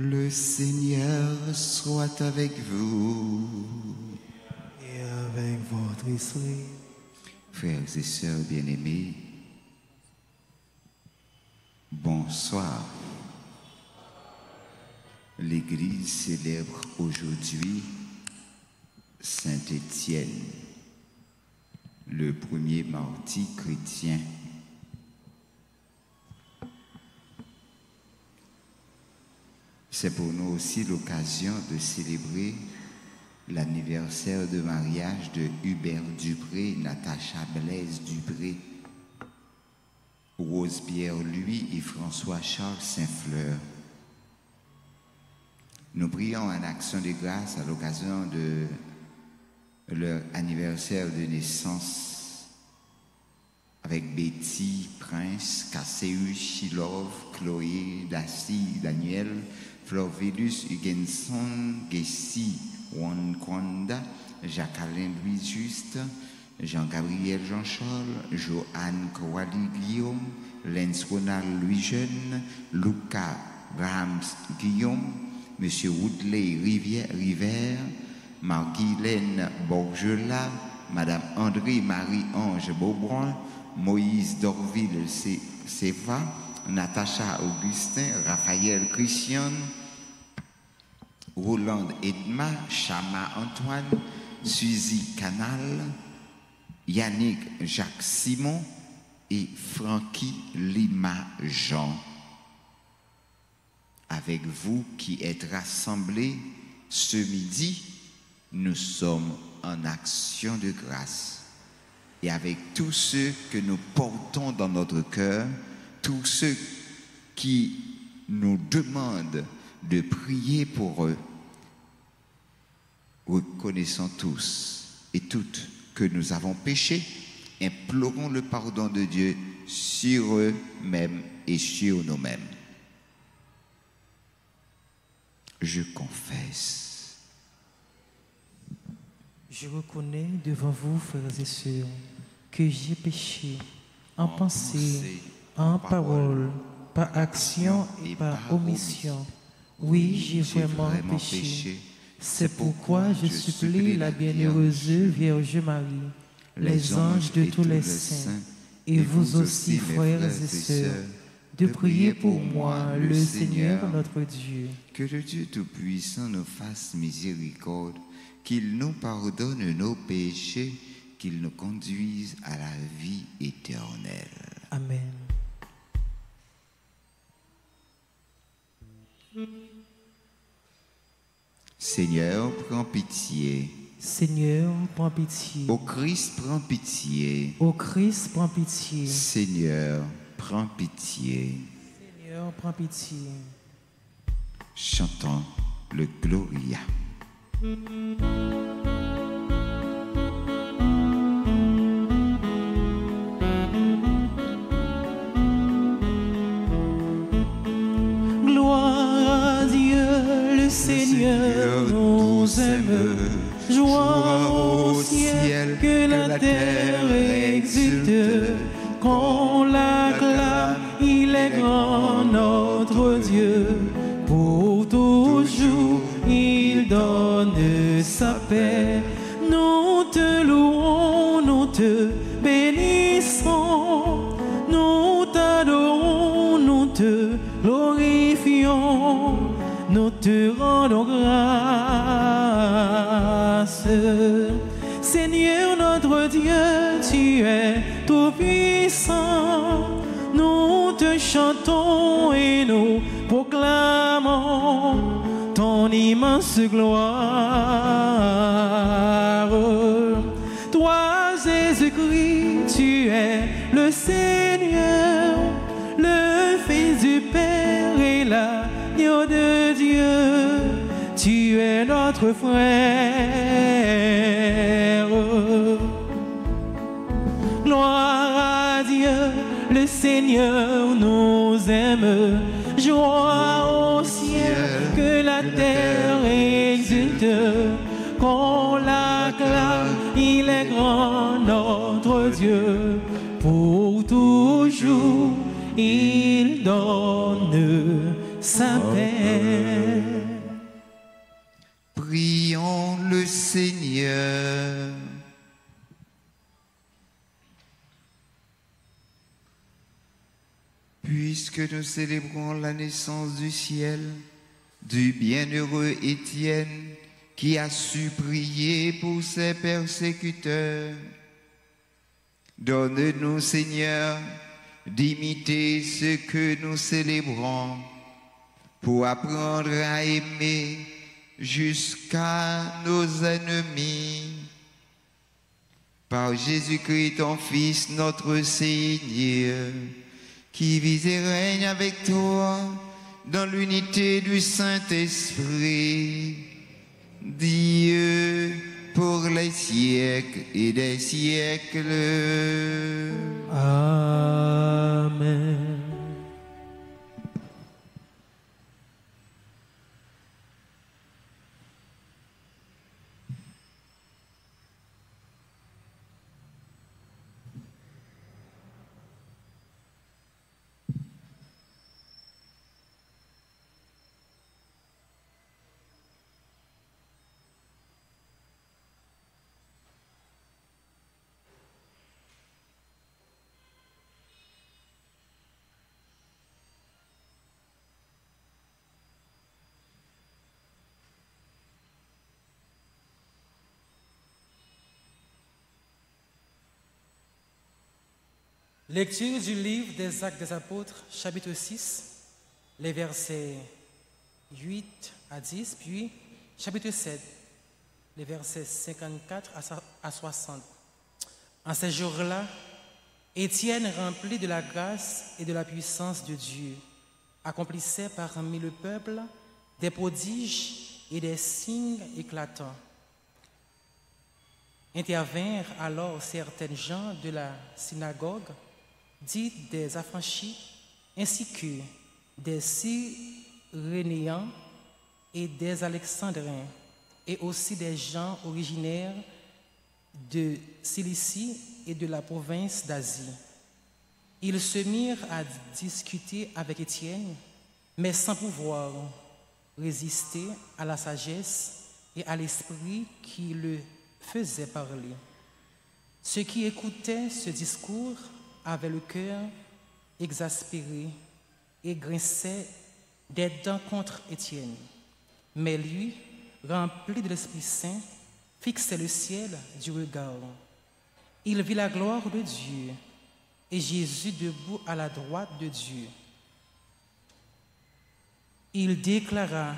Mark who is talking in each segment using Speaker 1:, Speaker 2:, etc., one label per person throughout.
Speaker 1: Le Seigneur soit avec vous.
Speaker 2: Et avec votre esprit.
Speaker 1: Frères et sœurs bien-aimés, bonsoir. L'Église célèbre aujourd'hui Saint Étienne, le premier martyr chrétien. C'est pour nous aussi l'occasion de célébrer l'anniversaire de mariage de Hubert Dupré, Natacha Blaise Dupré, Rose-Pierre Louis et François-Charles Saint-Fleur. Nous prions en action de grâce à l'occasion de leur anniversaire de naissance avec Betty, Prince, Casséus, Chilov, Chloé, Dacy, Daniel, Florvelus, Hugenson, Gessi, Wankwanda, Jacqueline Louis Juste, Jean-Gabriel Jean-Charles, Joanne Kowali Guillaume, Lens Ronald Louis Jeune, Lucas Brahms Guillaume, Monsieur Woodley River, Marguilène Borgela, Madame André Marie-Ange Beaubrun, Moïse Dorville Seva, Natacha Augustin, Raphaël Christian, Roland Edma, Chama Antoine, Suzy Canal, Yannick Jacques Simon et Francky Lima Jean. Avec vous qui êtes rassemblés ce midi, nous sommes en action de grâce. Et avec tous ceux que nous portons dans notre cœur, tous ceux qui nous demandent de prier pour eux, reconnaissons tous et toutes que nous avons péché, implorons le pardon de Dieu sur eux-mêmes et sur nous-mêmes. Je confesse.
Speaker 2: Je reconnais devant vous, frères et sœurs, que j'ai péché en pensée, en parole, par action et par omission. Oui, j'ai vraiment péché. C'est pourquoi je supplie la bienheureuse Vierge Marie, les anges de tous les saints, et vous aussi, frères et sœurs, de prier pour moi, le Seigneur notre Dieu.
Speaker 1: Que le Dieu Tout-Puissant nous fasse miséricorde, qu'il nous pardonne nos péchés, qu'il nous conduise à la vie éternelle.
Speaker 2: Amen.
Speaker 1: Seigneur, prends pitié.
Speaker 2: Seigneur, prends pitié.
Speaker 1: Ô Christ, prends pitié.
Speaker 2: Ô Christ, prends pitié.
Speaker 1: Seigneur, prends pitié.
Speaker 2: Seigneur, prends pitié.
Speaker 1: Chantons le Gloria.
Speaker 2: Gloire à Dieu, le Seigneur nous aime. Joie au ciel, que la terre exulte. Qu'on l'acclame, il est grand notre Dieu. Pour toujours, il donne sa paix. Nous te louons, nous te bénissons. Nous t'adorons, nous te glorifions. Nous te rendons grâce. Seigneur notre Dieu, tu es tout puissant. Nous te chantons et nous proclamons ton immense gloire. Toi, Jésus-Christ, tu es le Seigneur, le Fils du Père et l'agneau de Dieu. Tu es notre frère. Gloire à Dieu, le Seigneur nous aime. Joie au ciel, que la terre exulte. Qu'on l'acclame, il est grand notre Dieu. Pour toujours, il donne sa paix.
Speaker 1: Prions le Seigneur. Puisque nous célébrons la naissance du ciel, du bienheureux Étienne, qui a su prier pour ses persécuteurs, donne-nous, Seigneur, d'imiter ce que nous célébrons, pour apprendre à aimer jusqu'à nos ennemis. Par Jésus-Christ, ton Fils, notre Seigneur, qui vit et règne avec toi dans l'unité du Saint-Esprit, Dieu pour les siècles et des siècles.
Speaker 2: Amen. Lecture du livre des Actes des Apôtres, chapitre 6, les versets 8 à 10, puis chapitre 7, les versets 54 à 60. En ces jours-là, Étienne, rempli de la grâce et de la puissance de Dieu, accomplissait parmi le peuple des prodiges et des signes éclatants. Intervinrent alors certaines gens de la synagogue, dites des affranchis, ainsi que des Cyrénéens et des Alexandrins, et aussi des gens originaires de Cilicie et de la province d'Asie. Ils se mirent à discuter avec Étienne, mais sans pouvoir résister à la sagesse et à l'esprit qui le faisait parler. Ceux qui écoutaient ce discours avaient le cœur exaspéré et grinçaient des dents contre Étienne. Mais lui, rempli de l'Esprit Saint, fixait le ciel du regard. Il vit la gloire de Dieu et Jésus debout à la droite de Dieu. Il déclara: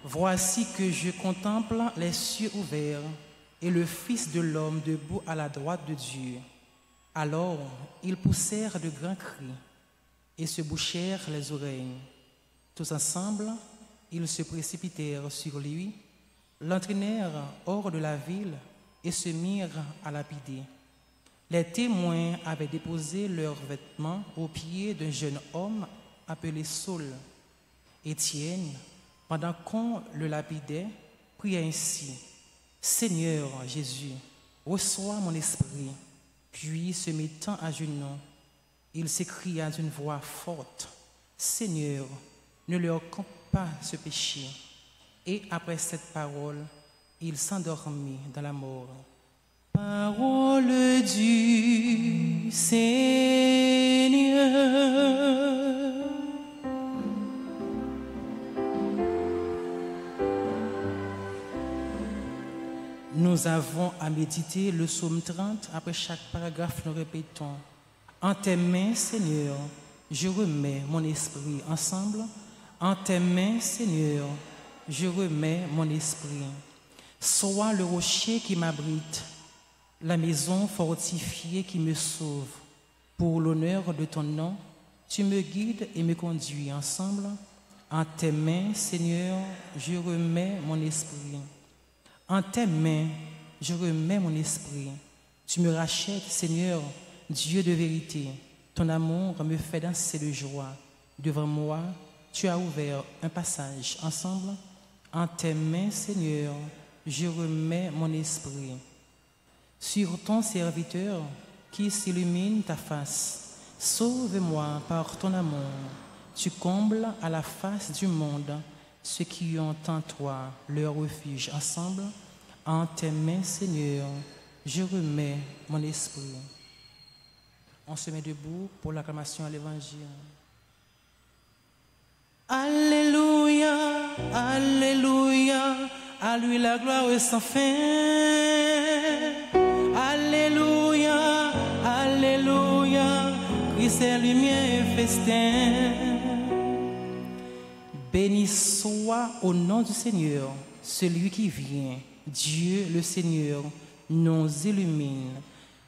Speaker 2: Voici que je contemple les cieux ouverts et le Fils de l'homme debout à la droite de Dieu. Alors ils poussèrent de grands cris et se bouchèrent les oreilles. Tous ensemble, ils se précipitèrent sur lui, l'entraînèrent hors de la ville et se mirent à lapider. Les témoins avaient déposé leurs vêtements aux pieds d'un jeune homme appelé Saul. Étienne, pendant qu'on le lapidait, pria ainsi: Seigneur Jésus, reçois mon esprit. Puis, se mettant à genoux, il s'écria d'une voix forte: Seigneur, ne leur compte pas ce péché. Et après cette parole, il s'endormit dans la mort. Parole du Seigneur. Nous avons à méditer le psaume 30. Après chaque paragraphe, nous répétons: En tes mains, Seigneur, je remets mon esprit. Ensemble: En tes mains, Seigneur, je remets mon esprit. Sois le rocher qui m'abrite, la maison fortifiée qui me sauve. Pour l'honneur de ton nom, tu me guides et me conduis. Ensemble: En tes mains, Seigneur, je remets mon esprit. En tes mains, je remets mon esprit. Tu me rachètes, Seigneur, Dieu de vérité. Ton amour me fait danser de joie. Devant moi, tu as ouvert un passage. Ensemble: En tes mains, Seigneur, je remets mon esprit. Sur ton serviteur qui s'illumine ta face, sauve-moi par ton amour. Tu combles à la face du monde ceux qui ont en toi leur refuge. Ensemble, en tes mains, Seigneur, je remets mon esprit. On se met debout pour l'acclamation à l'Évangile. Alléluia, Alléluia, à lui la gloire sans fin. Alléluia, Alléluia, Christ est lumière et festin. Béni soit au nom du Seigneur, celui qui vient, Dieu le Seigneur nous illumine.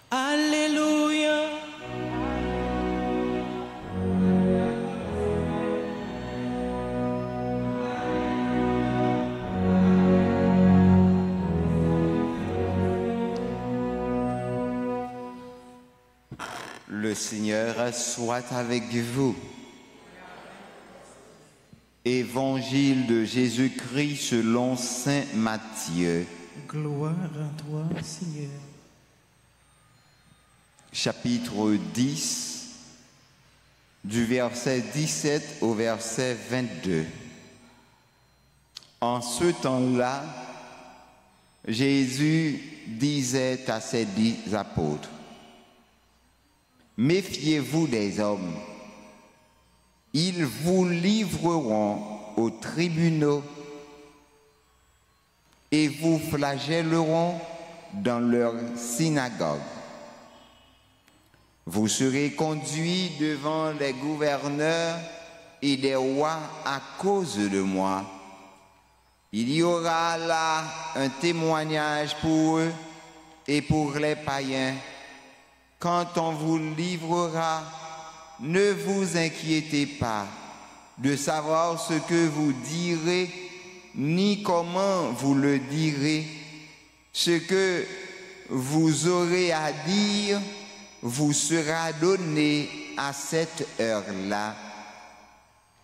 Speaker 2: Alléluia.
Speaker 1: Le Seigneur soit avec vous. Évangile de Jésus-Christ selon saint Matthieu.
Speaker 2: Gloire à toi, Seigneur.
Speaker 1: Chapitre 10, du verset 17 au verset 22. En ce temps-là, Jésus disait à ses 10 apôtres, « Méfiez-vous des hommes. Ils vous livreront aux tribunaux et vous flagelleront dans leurs synagogues. Vous serez conduits devant les gouverneurs et les rois à cause de moi. Il y aura là un témoignage pour eux et pour les païens. Quand on vous livrera, ne vous inquiétez pas de savoir ce que vous direz, ni comment vous le direz. Ce que vous aurez à dire vous sera donné à cette heure-là,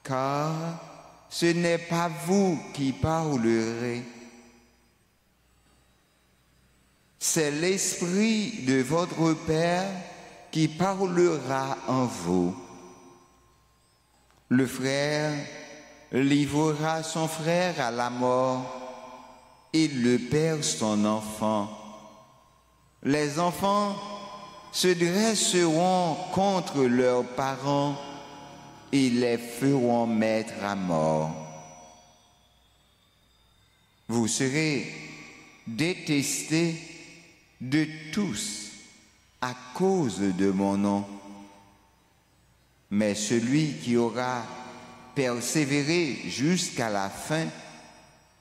Speaker 1: car ce n'est pas vous qui parlerez, c'est l'Esprit de votre Père qui parlera en vous. Le frère livrera son frère à la mort et le père son enfant. Les enfants se dresseront contre leurs parents et les feront mettre à mort. Vous serez détestés de tous à cause de mon nom. Mais celui qui aura persévéré jusqu'à la fin,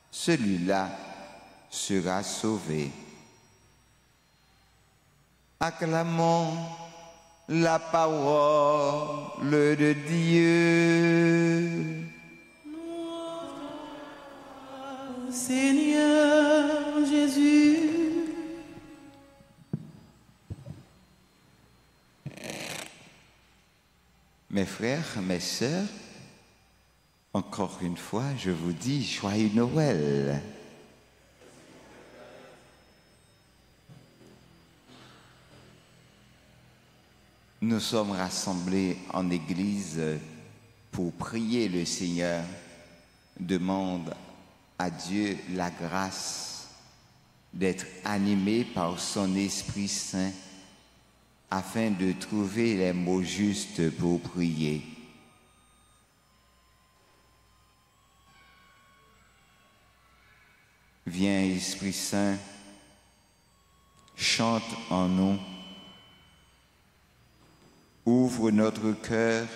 Speaker 1: celui-là sera sauvé. Acclamons la parole de Dieu.
Speaker 2: Seigneur Jésus.
Speaker 1: Mes frères, mes sœurs, encore une fois, je vous dis joyeux Noël. Nous sommes rassemblés en église pour prier le Seigneur. Demande à Dieu la grâce d'être animé par son Esprit Saint afin de trouver les mots justes pour prier. Viens, Esprit Saint, chante en nous, ouvre notre cœur,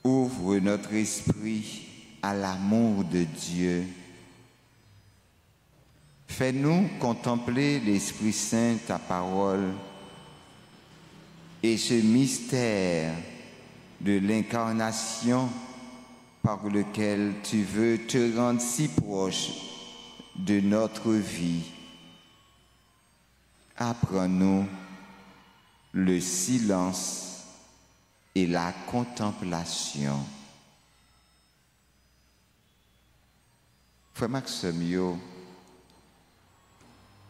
Speaker 1: ouvre notre esprit à l'amour de Dieu. Fais-nous contempler l'Esprit Saint, ta parole, et ce mystère de l'incarnation par lequel tu veux te rendre si proche de notre vie. Apprends-nous le silence et la contemplation. Frère Maxime,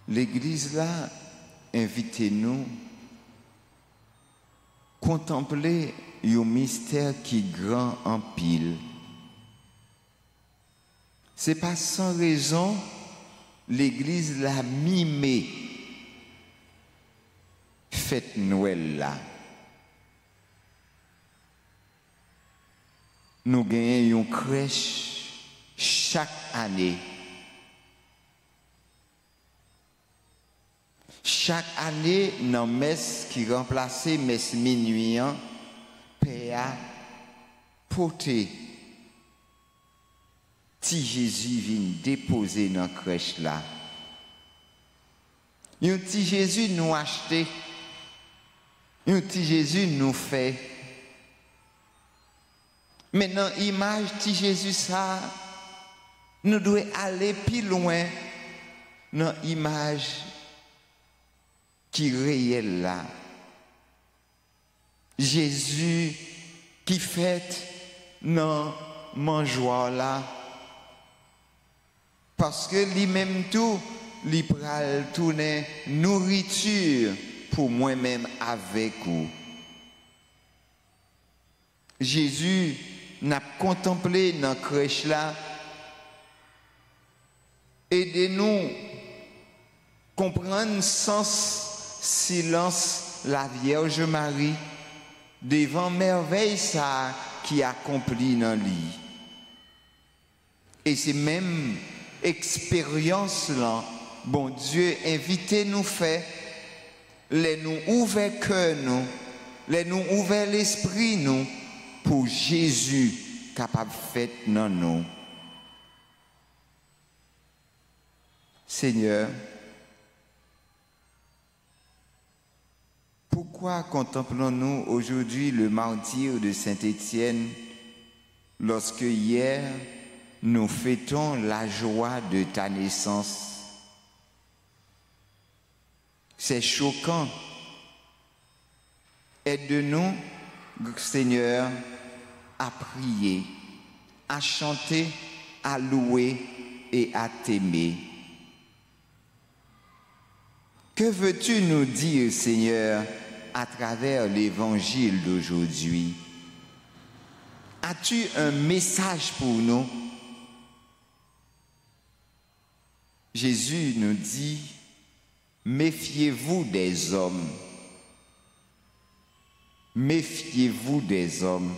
Speaker 1: l'Église là, invitez-nous contempler un mystère qui grand en pile. C'est pas sans raison l'Église l'a mimé fête Noël là. Nous gagnons une crèche chaque année. Chaque année, dans la messe qui remplaçait messe minuit, Père a porté si Jésus vient déposer dans la crèche là. Un petit Jésus nous acheté, un petit Jésus nous fait. Maintenant, image petit Jésus ça, nous devons aller plus loin dans l'image qui est réelle là. Jésus qui fête dans mangeoire là. Parce que lui-même tout, lui pral tourner nourriture pour moi-même avec vous. Jésus n'a contemplé dans la crèche là. Aidez-nous comprendre sans silence la Vierge Marie devant merveille ça qui accomplit dans lui. Et c'est même expérience là, bon Dieu invitez nous fait, les nous ouvert cœur nous, les nous ouvert l'esprit nous pour Jésus capable fait dans nous. Seigneur, pourquoi contemplons-nous aujourd'hui le martyre de Saint-Étienne lorsque hier nous fêtons la joie de ta naissance? C'est choquant. Aide-nous, Seigneur, à prier, à chanter, à louer et à t'aimer. Que veux-tu nous dire, Seigneur, à travers l'évangile d'aujourd'hui? As-tu un message pour nous? Jésus nous dit, méfiez-vous des hommes. Méfiez-vous des hommes.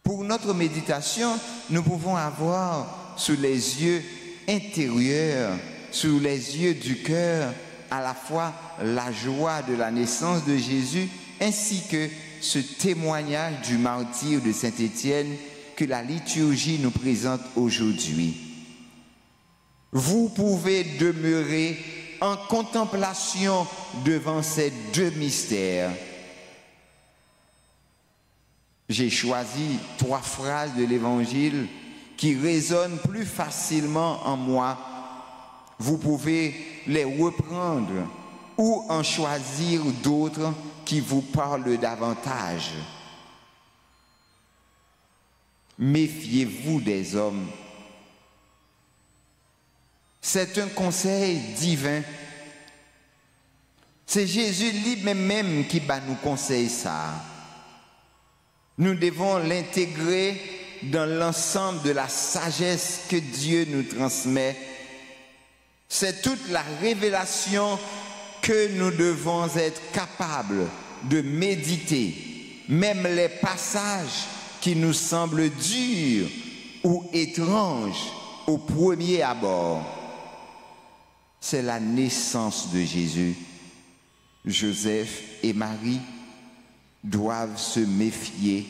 Speaker 1: Pour notre méditation, nous pouvons avoir sous les yeux intérieurs, sous les yeux du cœur, à la fois la joie de la naissance de Jésus, ainsi que ce témoignage du martyre de Saint-Étienne que la liturgie nous présente aujourd'hui. Vous pouvez demeurer en contemplation devant ces deux mystères. J'ai choisi 3 phrases de l'Évangile qui résonnent plus facilement en moi. Vous pouvez les reprendre ou en choisir d'autres qui vous parlent davantage. Méfiez-vous des hommes. C'est un conseil divin. C'est Jésus lui-même qui va nous conseiller ça. Nous devons l'intégrer dans l'ensemble de la sagesse que Dieu nous transmet. C'est toute la révélation que nous devons être capables de méditer, même les passages qui nous semblent durs ou étranges au premier abord. C'est la naissance de Jésus. Joseph et Marie doivent se méfier.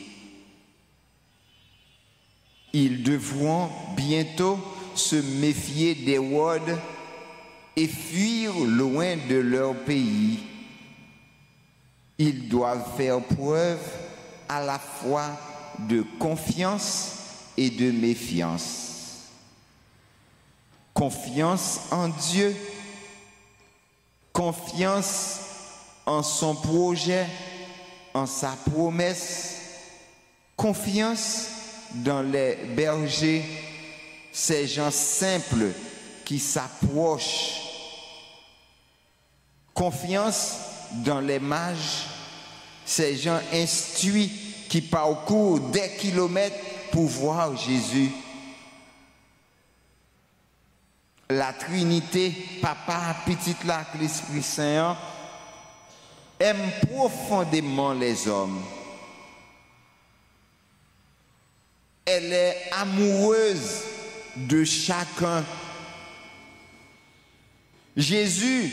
Speaker 1: Ils devront bientôt se méfier d'Hérode et fuir loin de leur pays. Ils doivent faire preuve à la fois de confiance et de méfiance. Confiance en Dieu, confiance en son projet, en sa promesse, confiance dans les bergers, ces gens simples qui s'approchent, confiance dans les mages ces gens instruits qui parcourent des kilomètres pour voir Jésus. La Trinité, Papa, Petite là, l'Esprit Saint, aime profondément les hommes. Elle est amoureuse de chacun. Jésus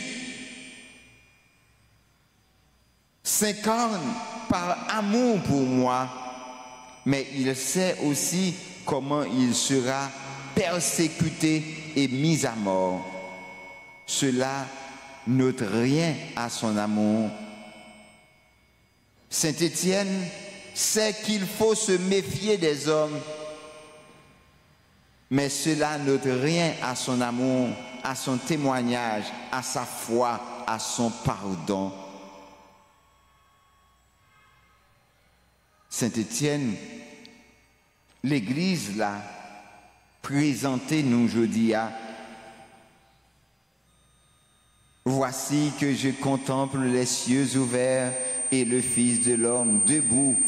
Speaker 1: s'incarne par amour pour moi, mais il sait aussi comment il sera persécuté et mis à mort. Cela n'ôte rien à son amour. Saint Étienne sait qu'il faut se méfier des hommes, mais cela n'ôte rien à son amour, à son témoignage, à sa foi, à son pardon. Saint Étienne, l'Église là, présentez nous aujourd'hui à voici que je contemple les cieux ouverts et le Fils de l'homme debout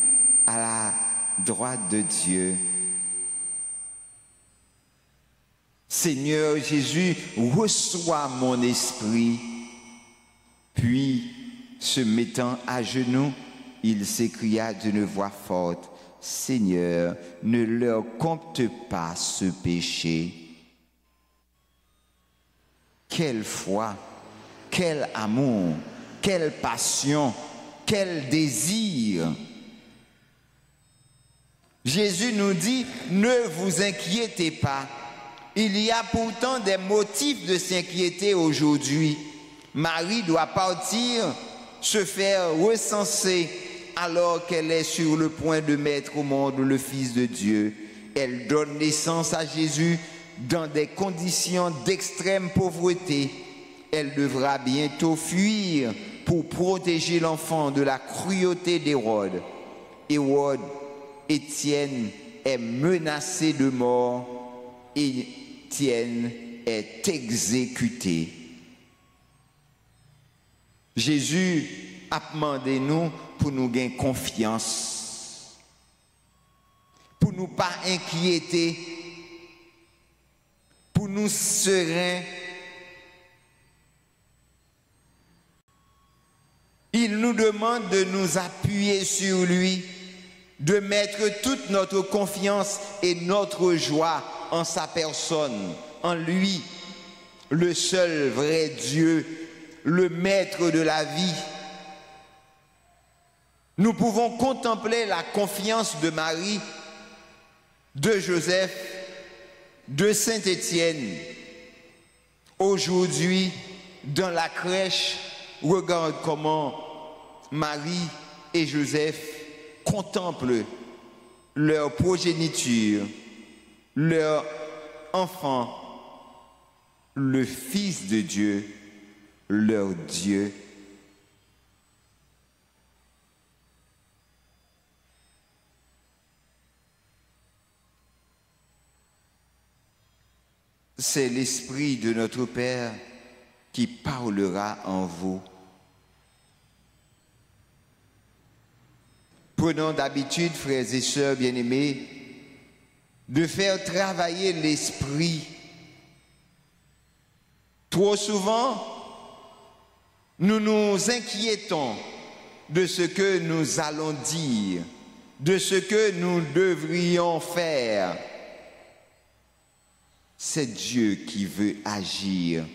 Speaker 1: à la droite de Dieu. Seigneur Jésus, reçois mon esprit. Puis, se mettant à genoux, il s'écria d'une voix forte, Seigneur, ne leur compte pas ce péché. Quelle foi, quel amour, quelle passion, quel désir. Jésus nous dit, ne vous inquiétez pas. Il y a pourtant des motifs de s'inquiéter aujourd'hui. Marie doit partir, se faire recenser, alors qu'elle est sur le point de mettre au monde le Fils de Dieu. Elle donne naissance à Jésus dans des conditions d'extrême pauvreté. Elle devra bientôt fuir pour protéger l'enfant de la cruauté d'Hérode. Étienne est menacé de mort et Étienne est exécuté. Jésus a demandé nous pour nous gagner confiance, pour nous pas inquiéter, pour nous sereins. Il nous demande de nous appuyer sur lui, de mettre toute notre confiance et notre joie en sa personne, en lui, le seul vrai Dieu, le maître de la vie. Nous pouvons contempler la confiance de Marie, de Joseph, de Saint Étienne. Aujourd'hui, dans la crèche, regarde comment Marie et Joseph contemplent leur progéniture, leur enfant, le Fils de Dieu, leur Dieu. C'est l'Esprit de notre Père qui parlera en vous. Prenons d'habitude, frères et sœurs bien-aimés, de faire travailler l'esprit. Trop souvent, nous nous inquiétons de ce que nous allons dire, de ce que nous devrions faire. C'est Dieu qui veut agir.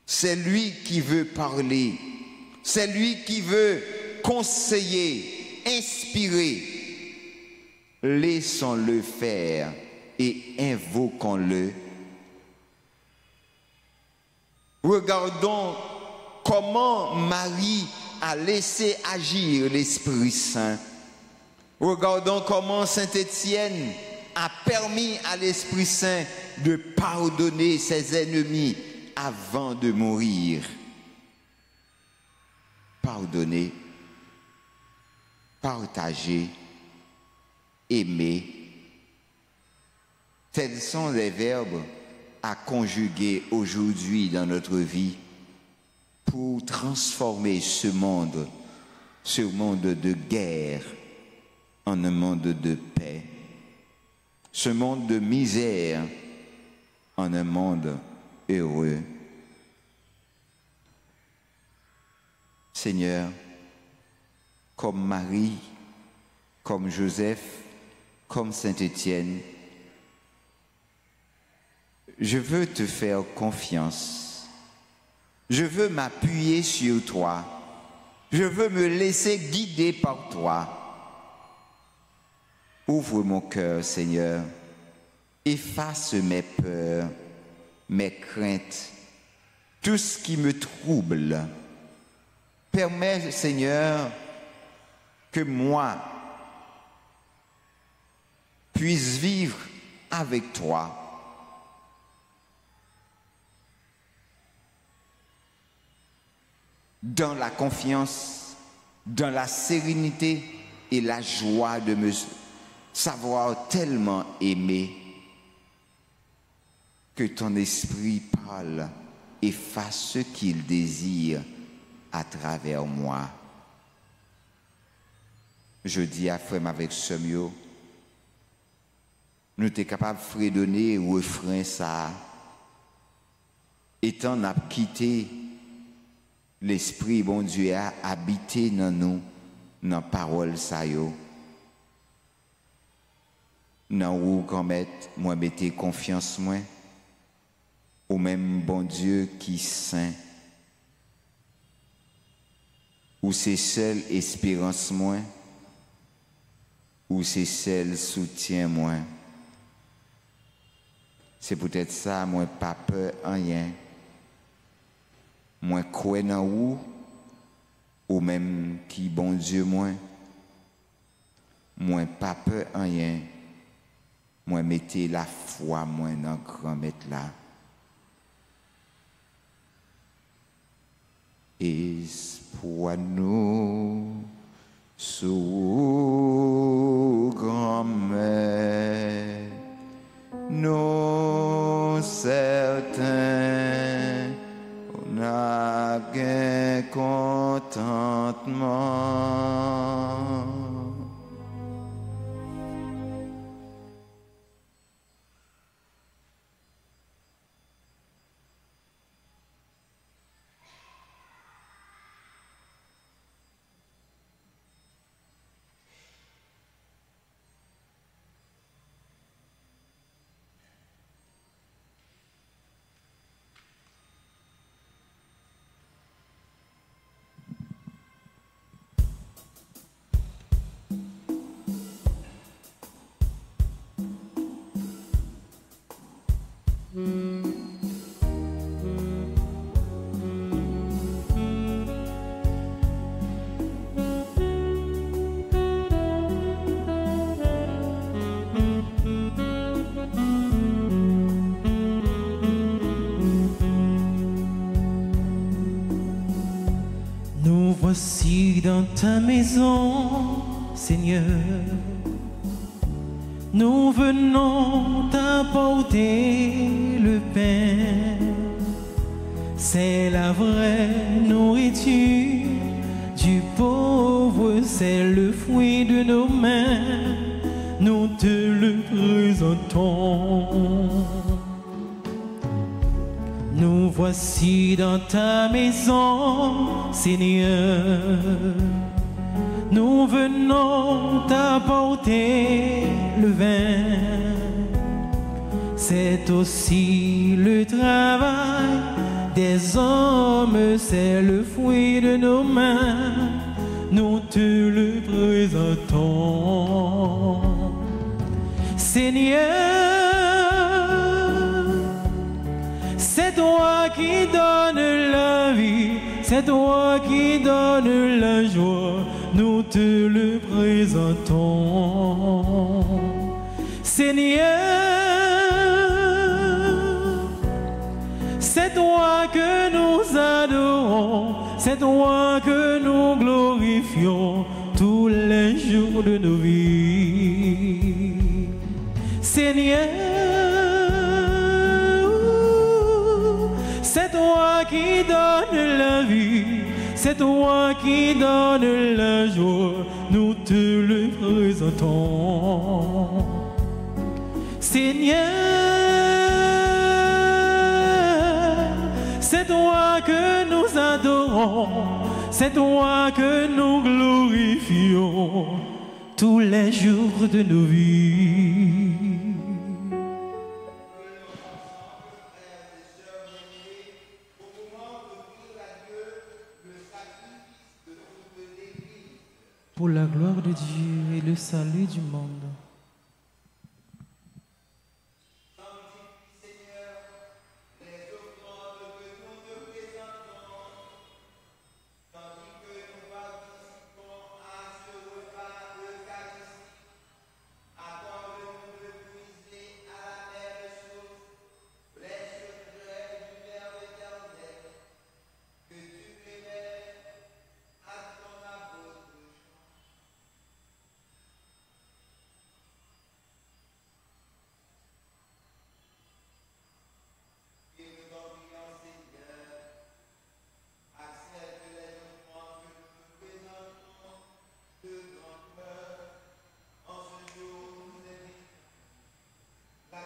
Speaker 1: C'est lui qui veut parler. C'est lui qui veut conseiller, inspirer. Laissons-le faire et invoquons-le. Regardons comment Marie a laissé agir l'Esprit Saint. Regardons comment Saint Étienne a permis à l'Esprit Saint de pardonner ses ennemis avant de mourir. Pardonner, partager, aimer. Tels sont les verbes à conjuguer aujourd'hui dans notre vie pour transformer ce monde, ce monde de guerre en un monde de paix, ce monde de misère en un monde heureux. Seigneur, comme Marie, comme Joseph, comme Saint-Étienne, je veux te faire confiance. Je veux m'appuyer sur toi. Je veux me laisser guider par toi. Ouvre mon cœur, Seigneur. Efface mes peurs, mes craintes, tout ce qui me trouble. Permets, Seigneur, que moi puisse vivre avec toi. Dans la confiance, dans la sérénité et la joie de me savoir tellement aimé que ton esprit parle et fasse ce qu'il désire à travers moi. Je dis à frère avec Semio, nous sommes capables de fredonner ou refrain ça, étant n'a quitté l'esprit bon Dieu a habité dans nous, dans parole ça yo. Dans où qu'on mette, moi mettez confiance moi, au même bon Dieu qui saint, ou c'est seule espérance moi, ou c'est seul soutien moi. C'est peut-être ça, moi pas peur en rien. Moi crois dans ou même qui bon Dieu moi. Moi pas peur en rien. Moi mettez la foi moi dans grand maître là. Espoir nous sous grand-mère, nous certains, on a gain contentement.
Speaker 2: Nous voici dans ta maison, Seigneur. Nous venons t'apporter le pain. C'est la vraie nourriture du pauvre, c'est le fruit de nos mains. Nous te le présentons. Nous voici dans ta maison, Seigneur. Nous venons t'apporter le vin. C'est aussi le travail des hommes, c'est le fruit de nos mains. Nous te le présentons. Seigneur, c'est toi qui donnes la vie, c'est toi qui donnes la joie, nous te le présentons. Seigneur, c'est toi que nous adorons, c'est toi que nous glorifions tous les jours de nos vies. Seigneur, c'est toi qui donnes la vie, c'est toi qui donnes la joie, nous te le présentons. Seigneur, c'est toi que nous adorons, c'est toi que nous glorifions tous les jours de nos vies. Pour la gloire de Dieu et le salut du monde.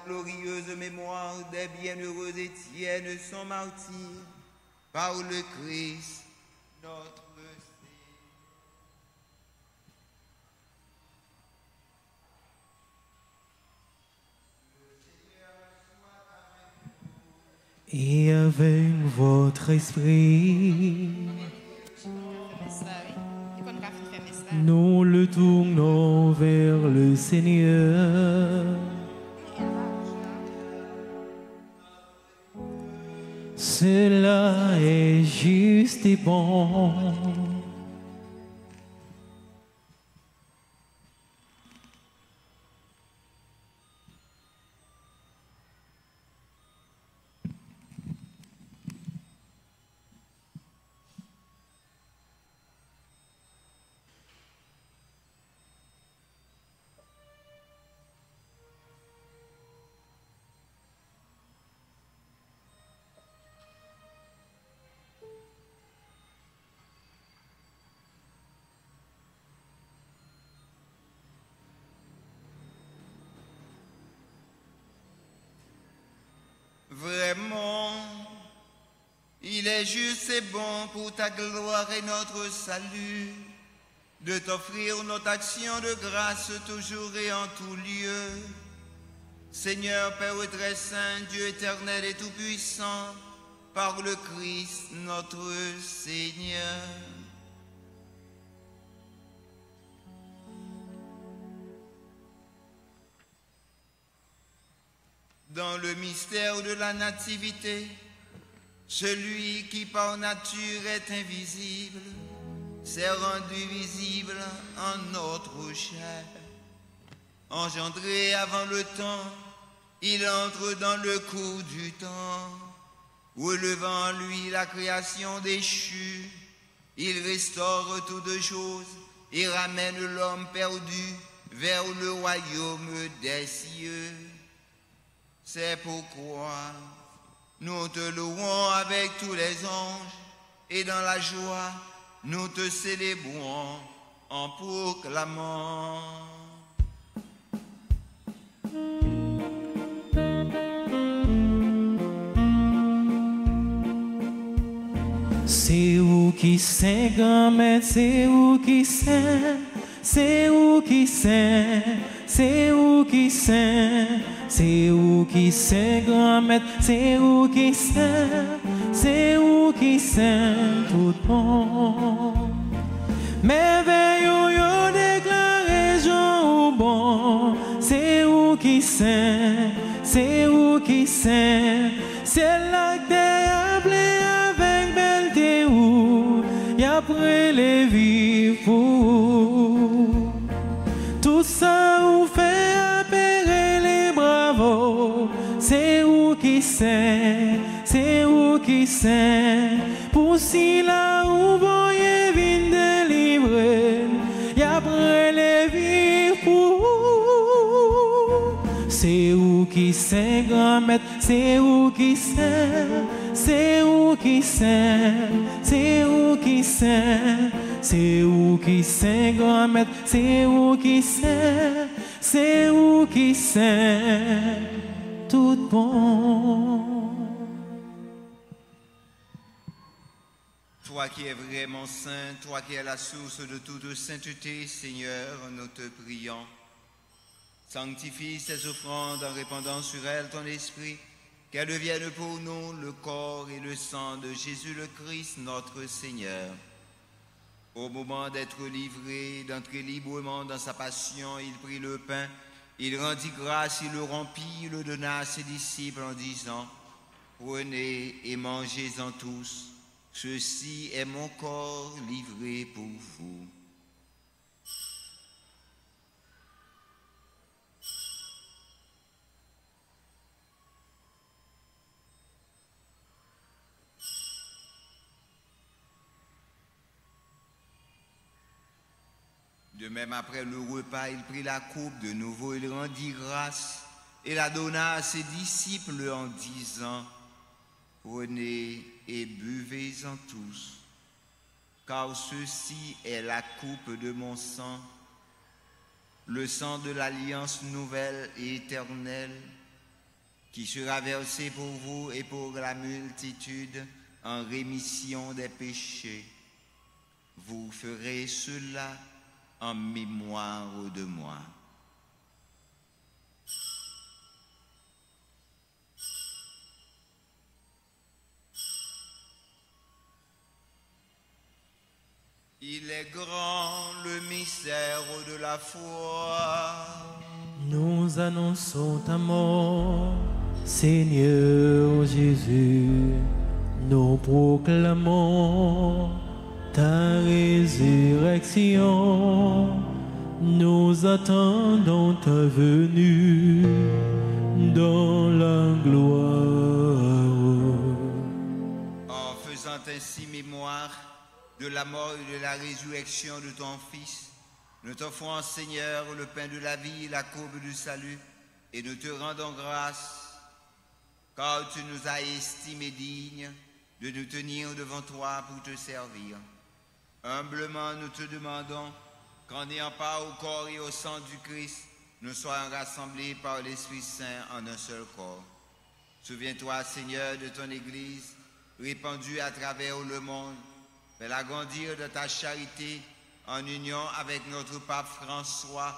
Speaker 1: Glorieuse mémoire des bienheureux Étienne, son martyr, par le Christ, notre
Speaker 2: Seigneur. Et avec votre esprit, nous le tournons vers le Seigneur. Cela est juste et bon.
Speaker 1: Vraiment, il est juste et bon pour ta gloire et notre salut de t'offrir notre action de grâce toujours et en tout lieu. Seigneur, Père très saint, Dieu éternel et tout-puissant, par le Christ notre Seigneur. Dans le mystère de la nativité, celui qui par nature est invisible s'est rendu visible en notre chair. Engendré avant le temps, il entre dans le cours du temps, relevant en lui la création déchue. Il restaure toutes choses et ramène l'homme perdu vers le royaume des cieux. C'est pourquoi nous te louons avec tous les anges et dans la joie, nous te célébrons en proclamant.
Speaker 2: C'est où qui sait, grand-mère, c'est où qui sait, c'est où qui sait, c'est où qui sait, c'est où qui sait, grand-mère, c'est où qui sait, c'est où qui sait, tout le monde. Merveille, yo déclaré, Jean bon, c'est où qui sait, c'est où qui sait, c'est là que t'es appelé avec belleté où, y après les vivres pour tout ça où fait apérer les bravos, c'est où qui sait, c'est où qui sait, pour si là où voyez vine délivrer, y après les vivres pour c'est où qui sait, grand-mère, c'est où qui sait, c'est où qui saint, c'est où qui saint, c'est où qui saint, grand maître, c'est où qui saint, c'est où qui saint, tout bon.
Speaker 1: Toi qui es vraiment saint, toi qui es la source de toute sainteté, Seigneur, nous te prions. Sanctifie ces offrandes en répandant sur elles ton esprit, qu'elles deviennent pour nous le corps et le sang de Jésus le Christ, notre Seigneur. Au moment d'être livré, d'entrer librement dans sa passion, il prit le pain, il rendit grâce, il le rompit, il le donna à ses disciples en disant, « Prenez et mangez-en tous. Ceci est mon corps livré pour vous. » De même, après le repas, il prit la coupe de nouveau, il rendit grâce et la donna à ses disciples en disant, « Prenez et buvez-en tous, car ceci est la coupe de mon sang, le sang de l'alliance nouvelle et éternelle, qui sera versé pour vous et pour la multitude en rémission des péchés. Vous ferez cela en mémoire de moi. » Il est grand le mystère de la foi.
Speaker 2: Nous annonçons ta mort, Seigneur Jésus. Nous proclamons ta résurrection. Nous attendons ta venue dans la gloire.
Speaker 1: En faisant ainsi mémoire de la mort et de la résurrection de ton Fils, nous t'offrons, Seigneur, le pain de la vie et la courbe du salut, et nous te rendons grâce, car tu nous as estimés dignes de nous tenir devant toi pour te servir. Humblement, nous te demandons qu'en ayant part au corps et au sang du Christ, nous soyons rassemblés par l'Esprit Saint en un seul corps. Souviens-toi, Seigneur, de ton Église, répandue à travers le monde. Fais-la grandir de ta charité en union avec notre pape François,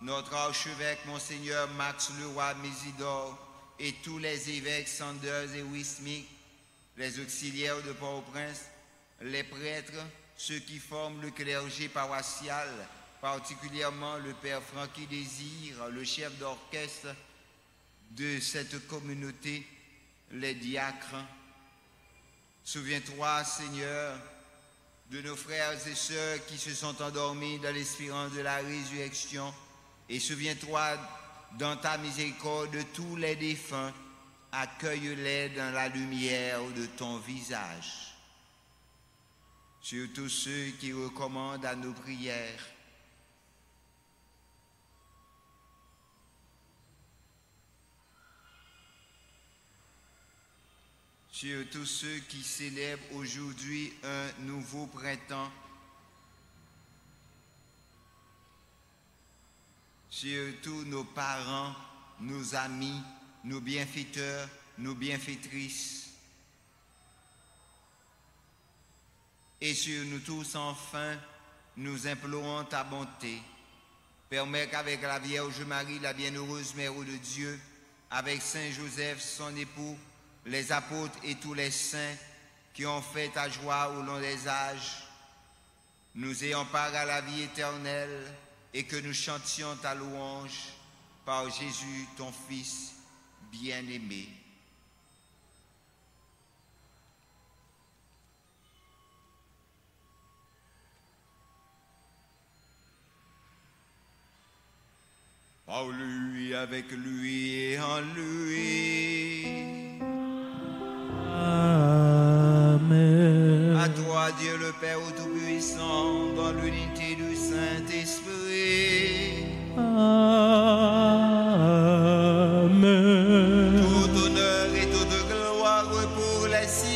Speaker 1: notre archevêque Monseigneur Max Leroy Mésidor et tous les évêques Sanders et Wismic, les auxiliaires de Port-au-Prince, les prêtres, ceux qui forment le clergé paroissial, particulièrement le père Francky Désir, le chef d'orchestre de cette communauté, les diacres. Souviens-toi, Seigneur, de nos frères et sœurs qui se sont endormis dans l'espérance de la résurrection, et souviens-toi dans ta miséricorde de tous les défunts, accueille-les dans la lumière de ton visage. Sur tous ceux qui recommandent à nos prières, sur tous ceux qui célèbrent aujourd'hui un nouveau printemps, sur tous nos parents, nos amis, nos bienfaiteurs, nos bienfaitrices, et sur nous tous enfin, nous implorons ta bonté. Permets qu'avec la Vierge Marie, la bienheureuse Mère de Dieu, avec Saint Joseph, son époux, les apôtres et tous les saints qui ont fait ta joie au long des âges, nous ayons part à la vie éternelle et que nous chantions ta louange par Jésus, ton Fils bien-aimé. Par lui, avec lui et en lui.
Speaker 2: Amen.
Speaker 1: À toi, Dieu le Père Tout-Puissant, dans l'unité du Saint-Esprit.
Speaker 2: Amen.
Speaker 1: Tout honneur et toute gloire pour les siècles.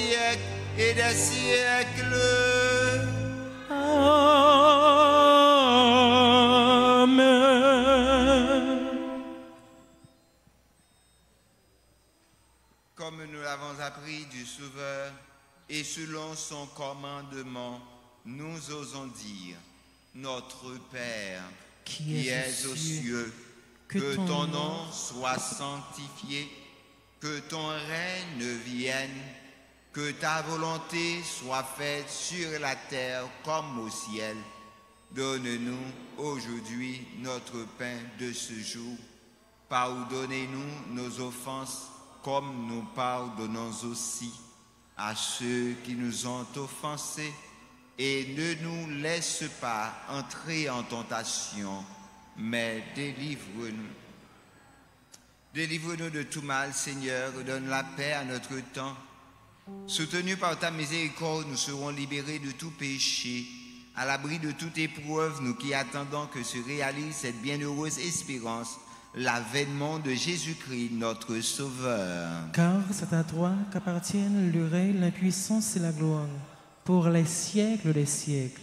Speaker 1: comme nous l'avons appris du Sauveur, et selon son commandement, nous osons dire, Notre Père, qui es aux cieux, que ton nom soit sanctifié, que ton règne vienne, que ta volonté soit faite sur la terre comme au ciel. Donne-nous aujourd'hui notre pain de ce jour. Pardonnez-nous nos offenses comme nous pardonnons aussi à ceux qui nous ont offensés. Et ne nous laisse pas entrer en tentation, mais délivre-nous. Délivre-nous de tout mal, Seigneur, donne la paix à notre temps. Soutenus par ta miséricorde, nous serons libérés de tout péché. À l'abri de toute épreuve, nous qui attendons que se réalise cette bienheureuse espérance, l'avènement de Jésus-Christ, notre Sauveur.
Speaker 2: Car c'est à toi qu'appartiennent le règne, la puissance et la gloire, pour les siècles des siècles.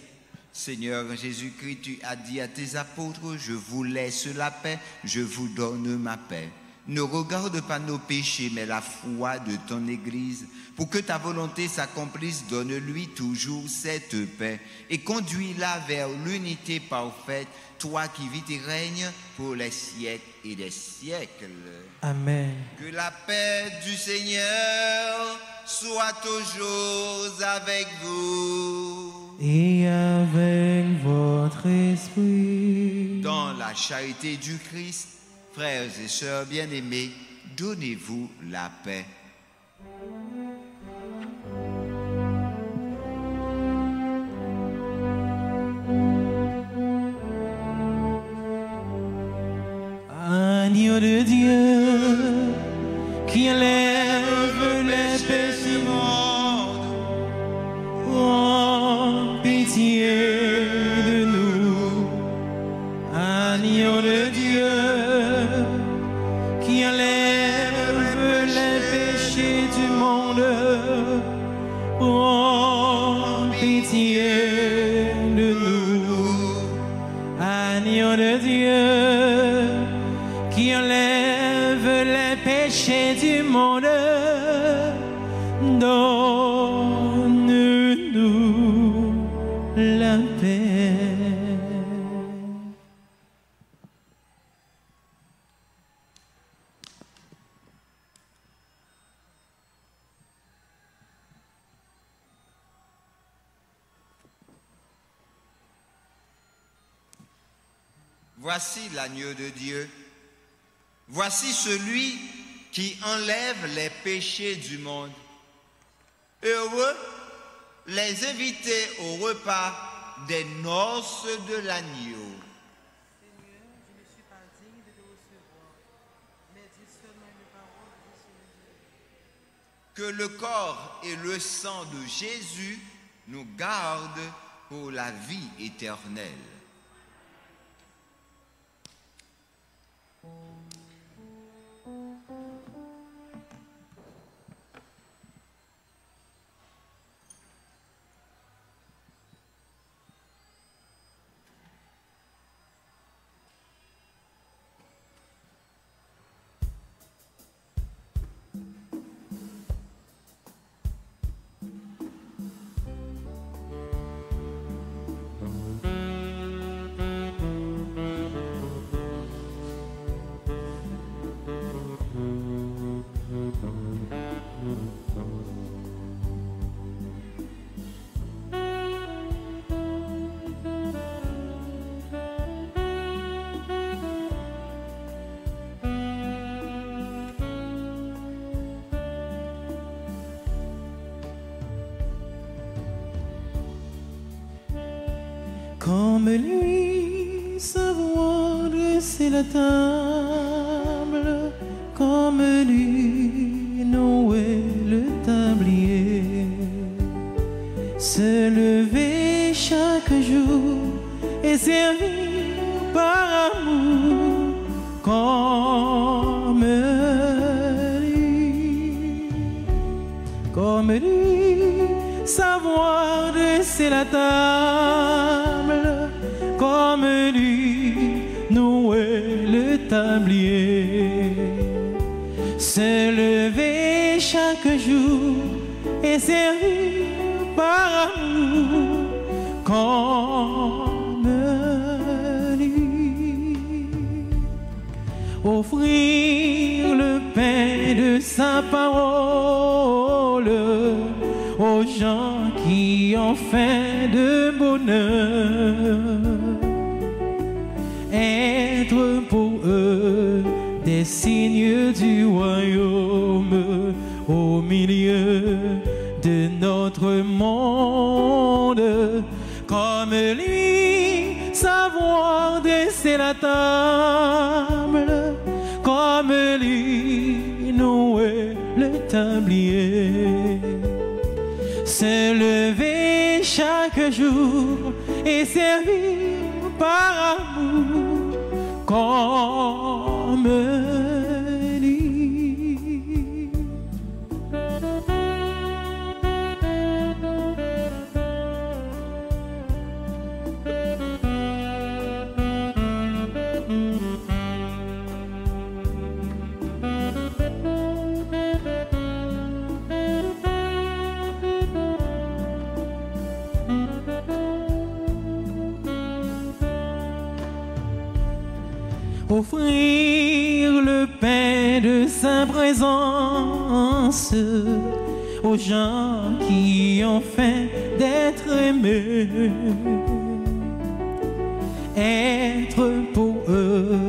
Speaker 1: Seigneur Jésus-Christ, tu as dit à tes apôtres, je vous laisse la paix, je vous donne ma paix. Ne regarde pas nos péchés, mais la foi de ton Église. Pour que ta volonté s'accomplisse, donne-lui toujours cette paix et conduis-la vers l'unité parfaite, toi qui vis et règnes pour les siècles et des siècles.
Speaker 2: Amen.
Speaker 1: Que la paix du Seigneur soit toujours avec vous.
Speaker 2: Et avec votre esprit.
Speaker 1: Dans la charité du Christ, frères et sœurs bien-aimés, donnez-vous la paix.
Speaker 2: Agneau de Dieu, qui enlève les péchés du monde, oh, pitié de nous. Agneau de Dieu, qui enlève les péchés du monde, oh, pitié de nous. Agneau de Dieu, qui enlève les péchés du monde, donne-nous la paix.
Speaker 1: Voici l'agneau de Dieu. Voici celui qui enlève les péchés du monde. Heureux les invités au repas des noces de l'agneau.
Speaker 2: Seigneur, je ne suis pas digne de te recevoir, mais dis seulement une parole de ce
Speaker 1: Que le corps et le sang de Jésus nous gardent pour la vie éternelle.
Speaker 2: Comme lui, savoir dresser la table, comme lui, nouer le tablier, se lever chaque jour et servir par amour, comme lui, savoir dresser la table, comme lui, nouer le tablier, se lever chaque jour et servir par amour comme lui. Offrir le pain de sa parole aux gens qui ont faim de bonheur. Être pour eux des signes du royaume au milieu de notre monde. Comme lui, savoir dresser la table, comme lui, nouer le tablier. Se lever chaque jour et servir par amour comme lui. Offrir le pain de sa présence aux gens qui ont faim d'être aimés. Être pour eux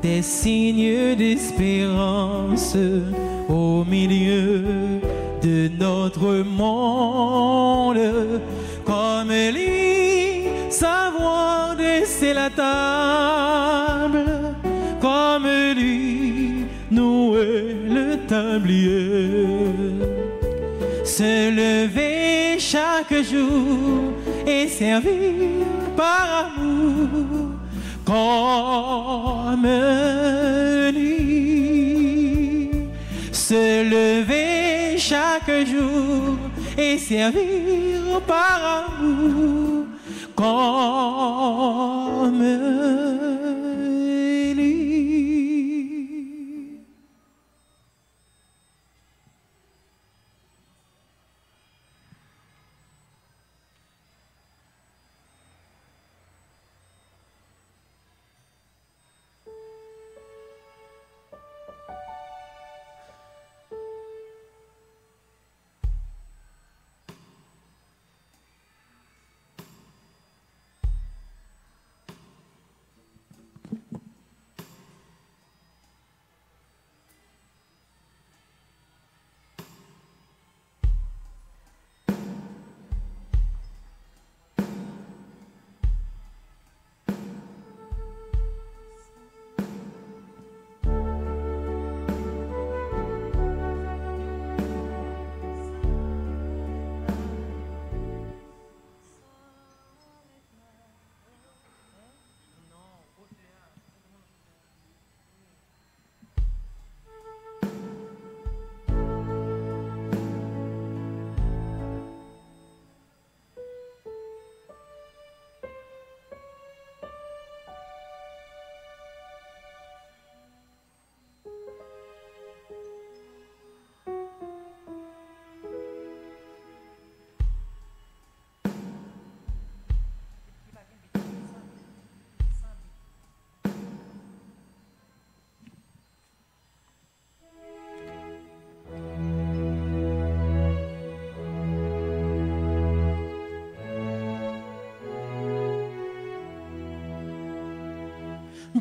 Speaker 2: des signes d'espérance au milieu de notre monde. Comme lui, savoir dresser la table, comme lui, nouer le tablier. Se lever chaque jour et servir par amour comme lui. Se lever chaque jour et servir par amour comme lui.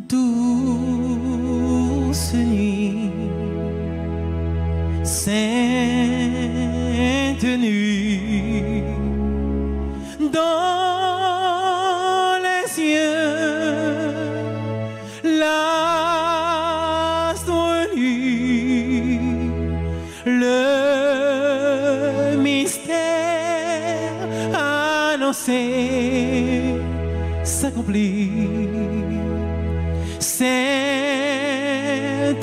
Speaker 2: Douce nuit, sainte nuit, dans les cieux, l'astre nuit, le mystère annoncé s'accomplit. Cet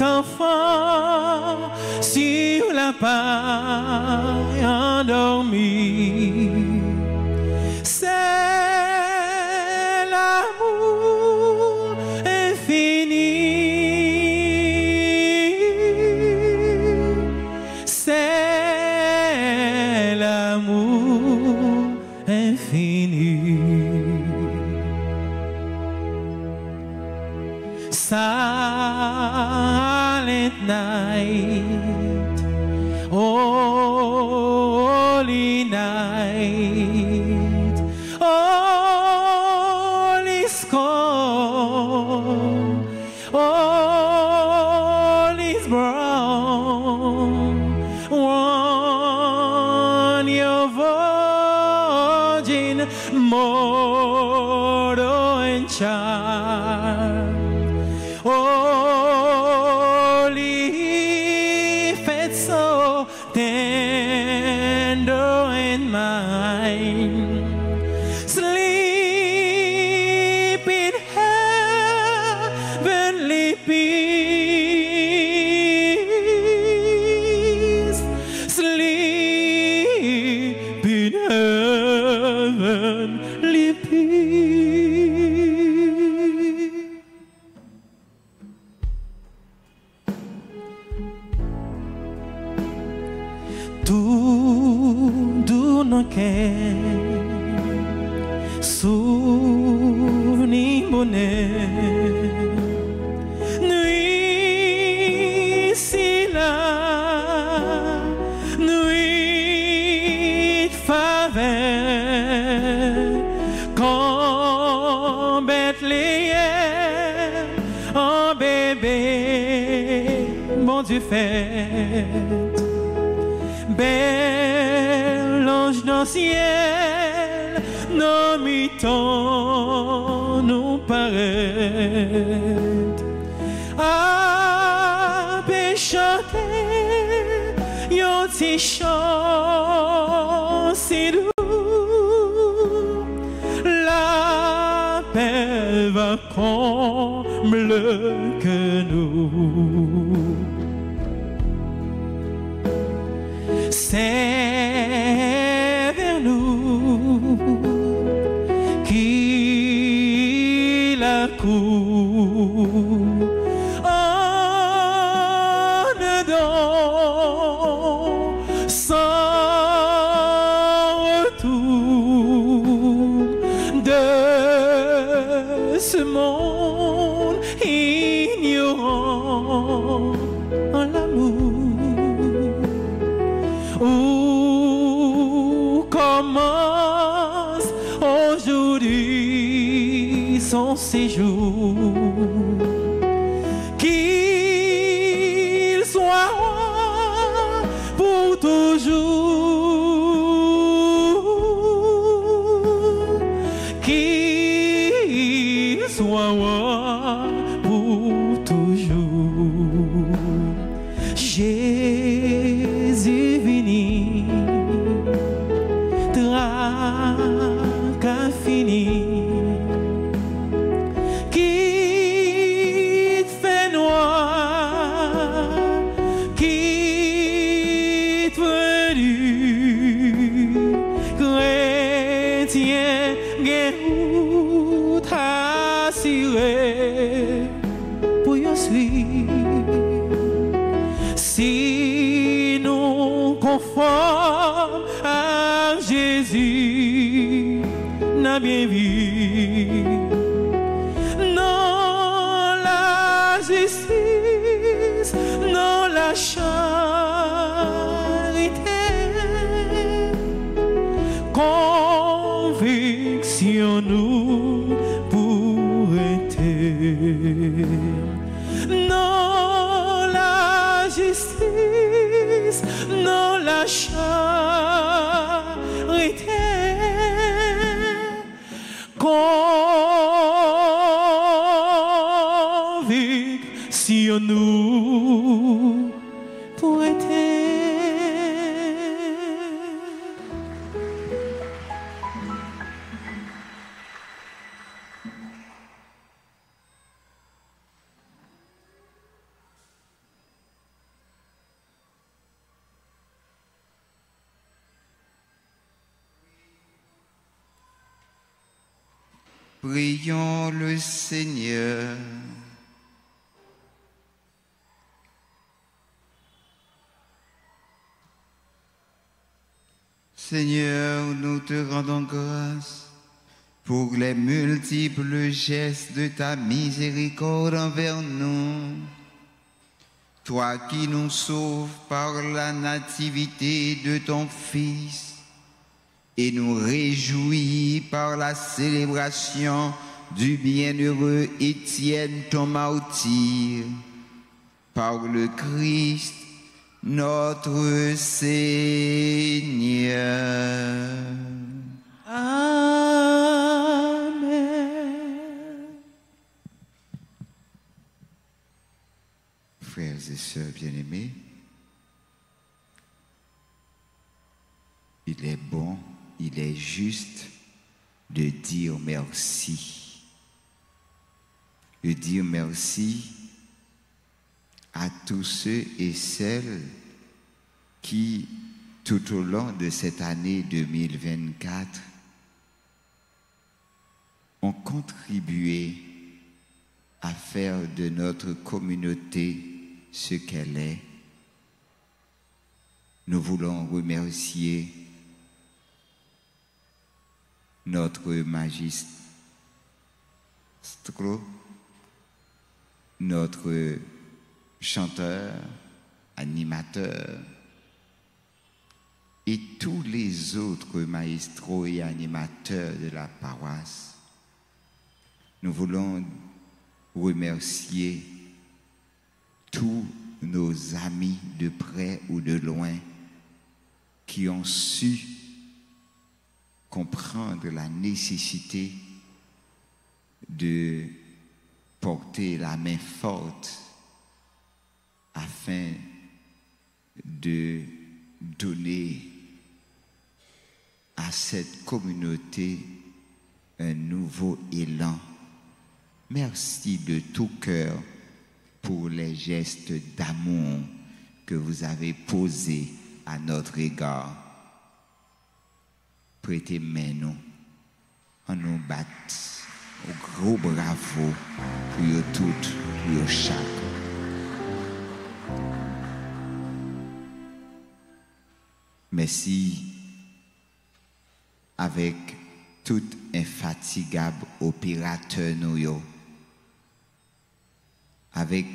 Speaker 2: enfant sur la paille endormi, c'est l'amour infini, c'est silent night, holy night, all is calm, all is brown, one your virgin, mother and child. Holy faith so tender and mine, sleep in heavenly peace, sleep in heavenly peace. Tudo não quer souvenir bonheur, nuit si là, nuit de faveur, quand Bethléem, un bébé, mon Dieu fait. Bel ange dans le ciel, nos mi-temps nous paraît. Ah, chanter, yon ti chant si doux, la paix va comble que nous. C'est vers nous qu'il accourt en dedans sans retour de ce monde ignorant en l'amour. Où commence aujourd'hui son séjour, qu'il soit roi pour toujours, qu'il soit roi pour toujours. Jésus vini, traque fini, qui te fait noir, qui te venu, chrétien, guérou, t'assurer pour y suivre. Si nous conformes à Jésus, n'a bien vu, non la justice, non la charité, conviction nous pour être. Non la justice, non la charité, conviction nous pour être.
Speaker 1: Prions le Seigneur. Seigneur, nous te rendons grâce pour les multiples gestes de ta miséricorde envers nous. Toi qui nous sauves par la nativité de ton Fils et nous réjouis par la célébration du bienheureux Étienne, ton martyr, par le Christ, notre Seigneur.
Speaker 2: Amen.
Speaker 1: Frères et sœurs bien-aimés, il est bon, il est juste de dire merci. De dire merci à tous ceux et celles qui, tout au long de cette année 2024, ont contribué à faire de notre communauté ce qu'elle est. Nous voulons remercier notre magistrat, notre chanteur, animateur et tous les autres maestros et animateurs de la paroisse. Nous voulons remercier tous nos amis de près ou de loin qui ont su comprendre la nécessité de porter la main forte afin de donner à cette communauté un nouveau élan. Merci de tout cœur pour les gestes d'amour que vous avez posés à notre égard. Prêtez main nous, on nous bat au gros bravo pour vous toutes, pour vous chaque. Merci avec tout infatigable opérateur nous, avec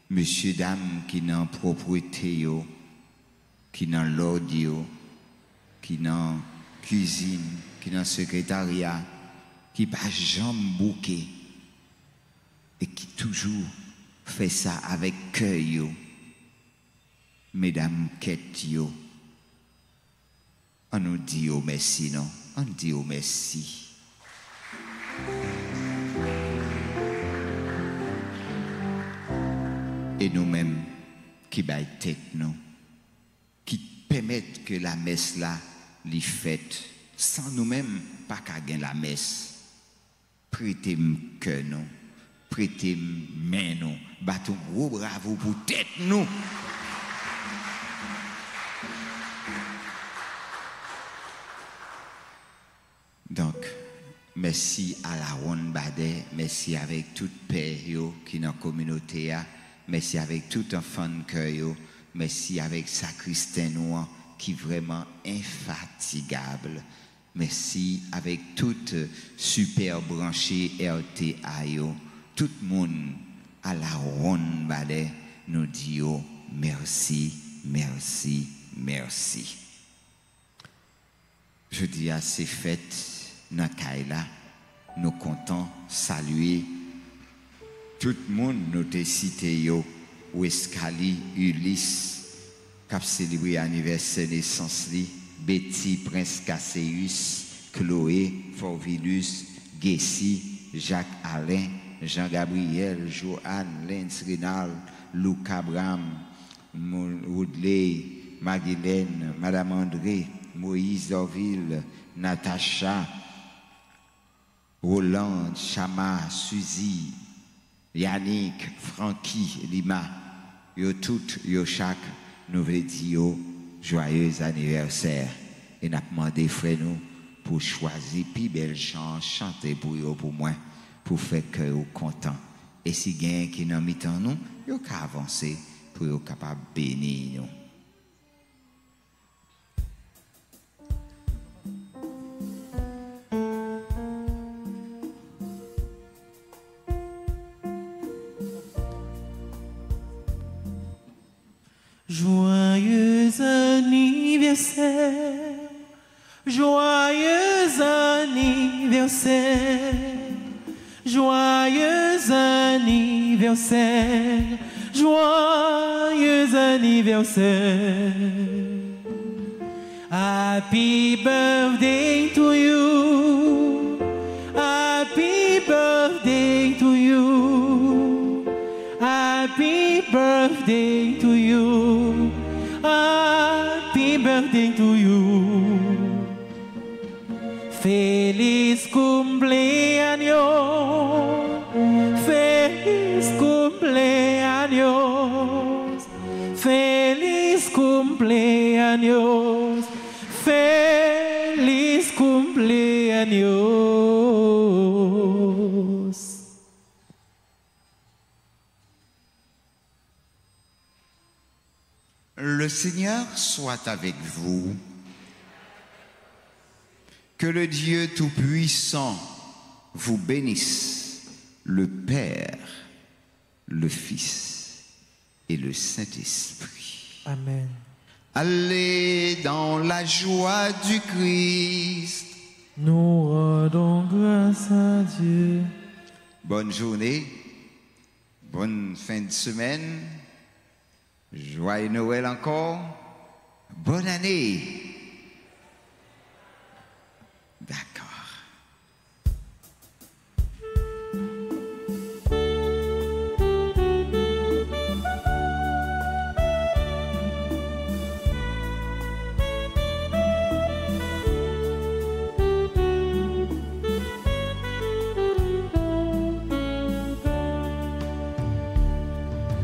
Speaker 1: monsieur, dame qui n'ont propreté, qui n'ont l'ordre, qui n'ont cuisine, qui n'ont secrétariat, qui pas jamais bouquet et qui toujours fait ça avec cœur. Mesdames, quête, on nous dit au merci, non? On dit au merci. Et nous-mêmes, qui baillent tête, nous, qui permettent que la messe là, l'y faite, sans nous-mêmes, pas qu'à gagner la messe. Prêtez-moi cœur, nous, prêtez-moi main, nous, battons gros bravo pour tête, nous. Donc, merci à la Ronde Badet, merci avec toute père qui est dans la communauté, merci avec tout enfant de cœur, merci avec sacristain noir qui est vraiment infatigable, merci avec toute super branchée RTA, tout le monde à la Ronde Badet nous dit merci, merci, merci. Je dis à ces fêtes, dans Kaila, nous comptons saluer tout le monde, nous te cité Weskali, Ulysse, qui a célébré l'anniversaire de naissance, Betty, Prince Casseus, Chloé, Forvilus, Gessi, Jacques Alain, Jean-Gabriel, Joanne, Lens Renal, Luc Abram, Woodley, Magdalene, Madame André, Moïse Orville, Natacha, Roland, Chama, Suzy, Yannick, Francky, Lima, yo toutes, yo chaque, nous voulons dire joyeux anniversaire. Et nous avons demandé frère nous pour choisir plus belle chant, chanter pour yo, pour moi, pour faire que vous content. Et si quelqu'un qui n'a mis en nous, yo qu'à avancer pour yo capable bénir nous.
Speaker 2: anniversaire, joyeux anniversaire, joyeux anniversaire, joyeux anniversaire. Happy birthday to you, happy birthday to you, happy birthday to you, happy birthday to you. Feliz cumpleaños, feliz cumpleaños, feliz cumpleaños, feliz cumpleaños.
Speaker 1: Le Seigneur soit avec vous. Que le Dieu Tout-Puissant vous bénisse, le Père, le Fils et le Saint-Esprit.
Speaker 2: Amen.
Speaker 1: Allez dans la joie du Christ.
Speaker 2: Nous rendons grâce à Dieu.
Speaker 1: Bonne journée, bonne fin de semaine, joyeux Noël encore, bonne année. D'accord.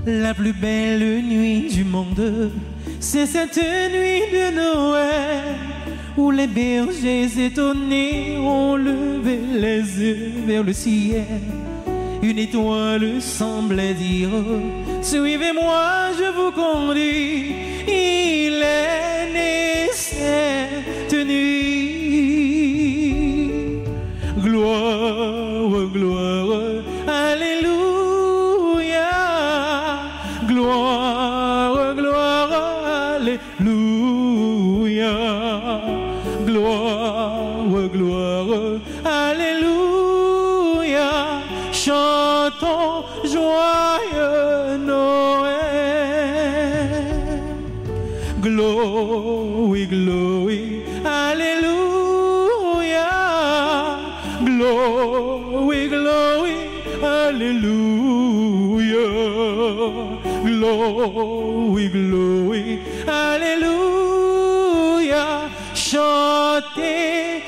Speaker 2: La plus belle nuit du monde, c'est cette nuit de Noël, où les bergers étonnés ont levé les yeux vers le ciel. Une étoile semblait dire: suivez-moi, je vous conduis. Il est né cette nuit. Gloire, gloire, alléluia. Gloire, gloire, alléluia. Gloire, gloire, alléluia. Chantons joyeux Noël. Glory, glory, alléluia. Glory, glory, alléluia. Glory, glory, alléluia. Chantez